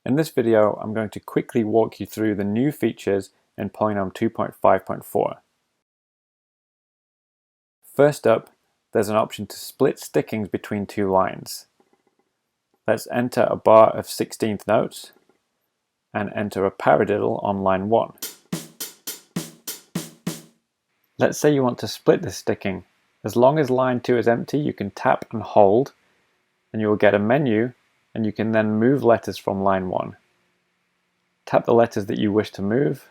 In this video, I'm going to quickly walk you through the new features in PolyNome 2.5.4. First up, there's an option to split stickings between two lines. Let's enter a bar of 16th notes and enter a paradiddle on line 1. Let's say you want to split this sticking. As long as line 2 is empty, you can tap and hold, and you will get a menu, and you can then move letters from line 1. Tap the letters that you wish to move,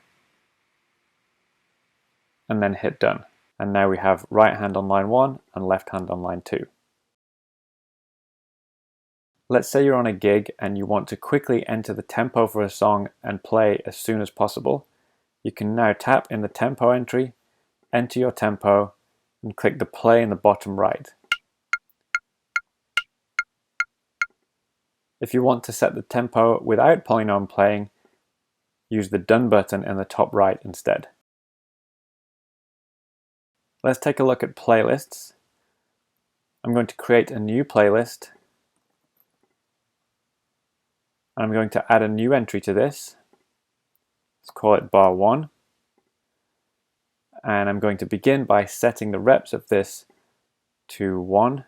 and then hit done. And now we have right hand on line 1 and left hand on line 2. Let's say you're on a gig and you want to quickly enter the tempo for a song and play as soon as possible. You can now tap in the tempo entry, enter your tempo, and click the play in the bottom right. If you want to set the tempo without PolyNome playing, use the done button in the top right instead. Let's take a look at playlists. I'm going to create a new playlist. I'm going to add a new entry to this. Let's call it bar 1. And I'm going to begin by setting the reps of this to 1.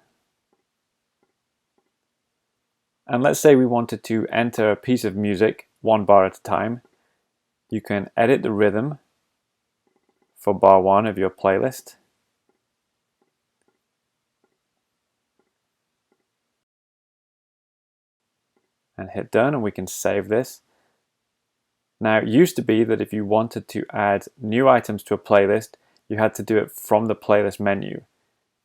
And let's say we wanted to enter a piece of music one bar at a time. You can edit the rhythm for bar 1 of your playlist. And hit done, and we can save this. Now, it used to be that if you wanted to add new items to a playlist, you had to do it from the playlist menu.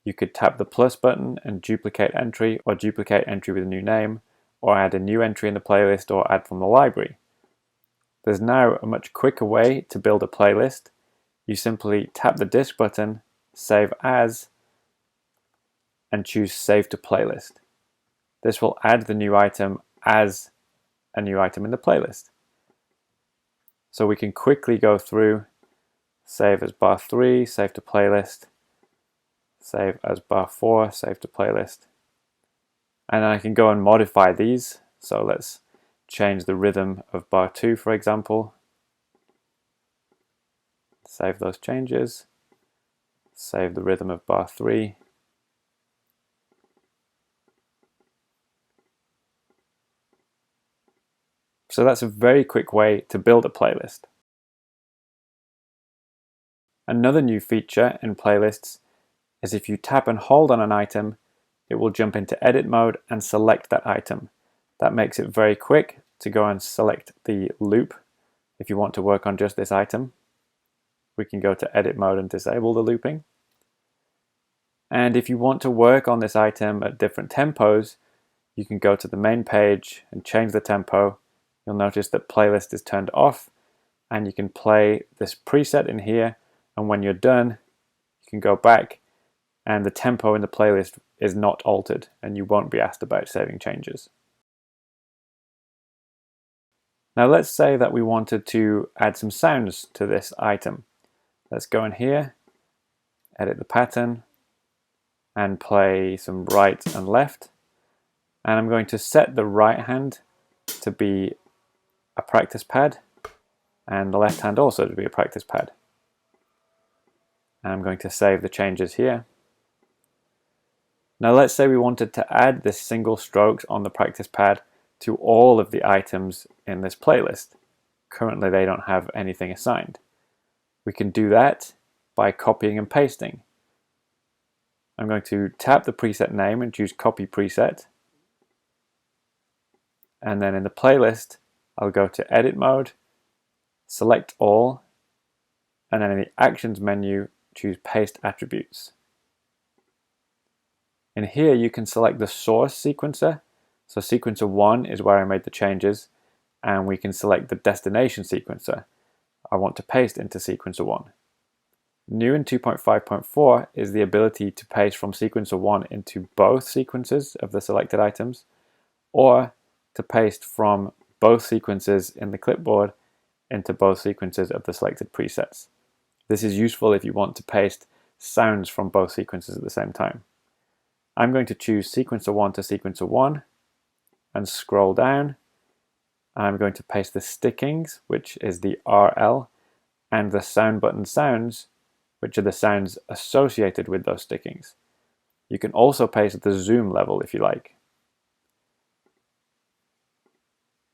You could tap the plus button and duplicate entry, or duplicate entry with a new name, or add a new entry in the playlist, or add from the library. There's now a much quicker way to build a playlist. You simply tap the disk button, save as, and choose save to playlist. This will add the new item as a new item in the playlist. So we can quickly go through, save as bar 3, save to playlist, save as bar 4, save to playlist. And I can go and modify these. So let's change the rhythm of bar 2, for example. Save those changes. Save the rhythm of bar 3. So that's a very quick way to build a playlist. Another new feature in playlists is if you tap and hold on an item, it will jump into edit mode and select that item. That makes it very quick to go and select the loop if you want to work on just this item. We can go to edit mode and disable the looping. And if you want to work on this item at different tempos, you can go to the main page and change the tempo. You'll notice that playlist is turned off, and you can play this preset in here, and when you're done, you can go back and the tempo in the playlist is not altered, and you won't be asked about saving changes. Now let's say that we wanted to add some sounds to this item. Let's go in here, edit the pattern, and play some right and left. And I'm going to set the right hand to be a practice pad, and the left hand also to be a practice pad. And I'm going to save the changes here. Now let's say we wanted to add this single strokes on the practice pad to all of the items in this playlist. Currently they don't have anything assigned. We can do that by copying and pasting. I'm going to tap the preset name and choose copy preset. And then in the playlist, I'll go to edit mode, select all, and then in the actions menu, choose paste attributes. In here, you can select the source sequencer. So sequencer 1 is where I made the changes, and we can select the destination sequencer. I want to paste into sequencer 1. New in 2.5.4 is the ability to paste from sequencer 1 into both sequences of the selected items, or to paste from both sequences in the clipboard into both sequences of the selected presets. This is useful if you want to paste sounds from both sequences at the same time. I'm going to choose sequencer 1 to sequencer 1 and scroll down, I'm going to paste the stickings, which is the RL, and the sound button sounds, which are the sounds associated with those stickings. You can also paste the zoom level if you like.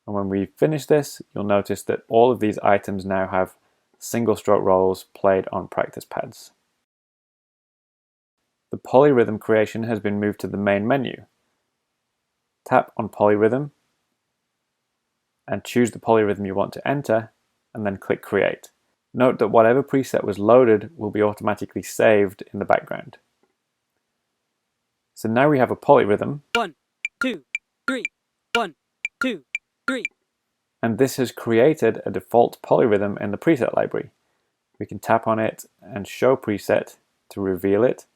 And when we finish this, you'll notice that all of these items now have single stroke rolls played on practice pads. The polyrhythm creation has been moved to the main menu. Tap on polyrhythm and choose the polyrhythm you want to enter, and then click create. Note that whatever preset was loaded will be automatically saved in the background. So now we have a polyrhythm. 1, 2, 3, 1, 2, 3. And this has created a default polyrhythm in the preset library. We can tap on it and show preset to reveal it.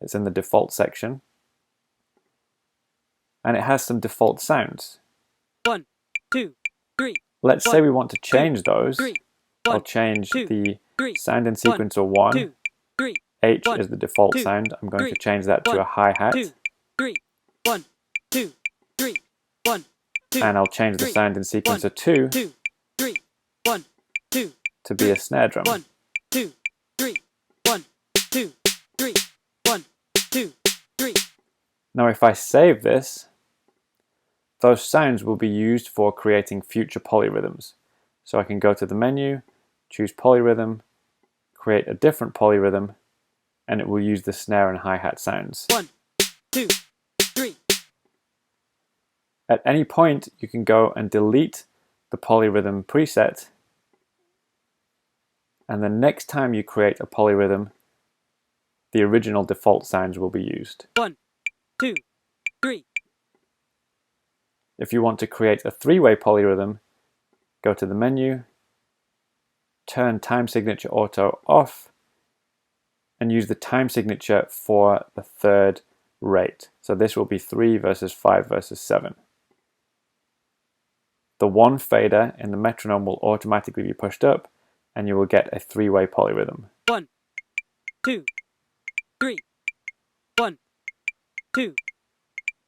It's in the default section. And it has some default sounds. 1, 2, 3. Let's say we want to change 2, those. 3, I'll 1, change 2, the 3, sound in sequencer 1. 2, 3, H 1, is the default 2, sound. I'm going 3, to change that to 1, a hi-hat. 2, 3, 1, 2, 3, 1, 2. And I'll change the 3, sound in sequencer 2 2, 3, 1, 2. to be a snare drum. 1, 2, 3, 1, 2, 3, 1, 2, 3. Now if I save this, those sounds will be used for creating future polyrhythms. So I can go to the menu, choose polyrhythm, create a different polyrhythm, and it will use the snare and hi-hat sounds. 1, 2, 3. At any point, you can go and delete the polyrhythm preset, and the next time you create a polyrhythm, the original default sounds will be used. 1, 2, 3. If you want to create a three-way polyrhythm, go to the menu, turn time signature auto off, and use the time signature for the third rate. So this will be 3 versus 5 versus 7. The 1 fader in the metronome will automatically be pushed up, and you will get a three-way polyrhythm. 1, 2, 3. 1, 2,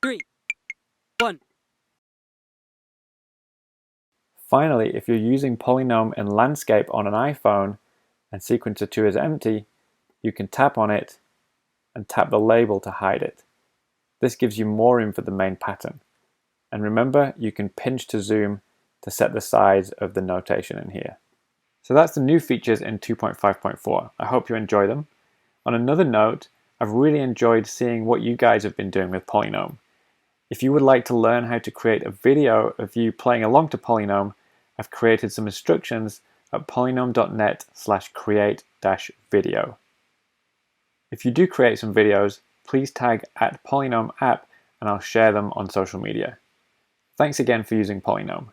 3. 1. Finally, if you're using PolyNome in landscape on an iPhone and sequencer 2 is empty, you can tap on it and tap the label to hide it. This gives you more room for the main pattern. And remember, you can pinch to zoom to set the size of the notation in here. So that's the new features in 2.5.4. I hope you enjoy them. On another note, I've really enjoyed seeing what you guys have been doing with PolyNome. If you would like to learn how to create a video of you playing along to PolyNome, I've created some instructions at polynome.net/create-video. If you do create some videos, please tag @PolyNomeApp and I'll share them on social media. Thanks again for using PolyNome.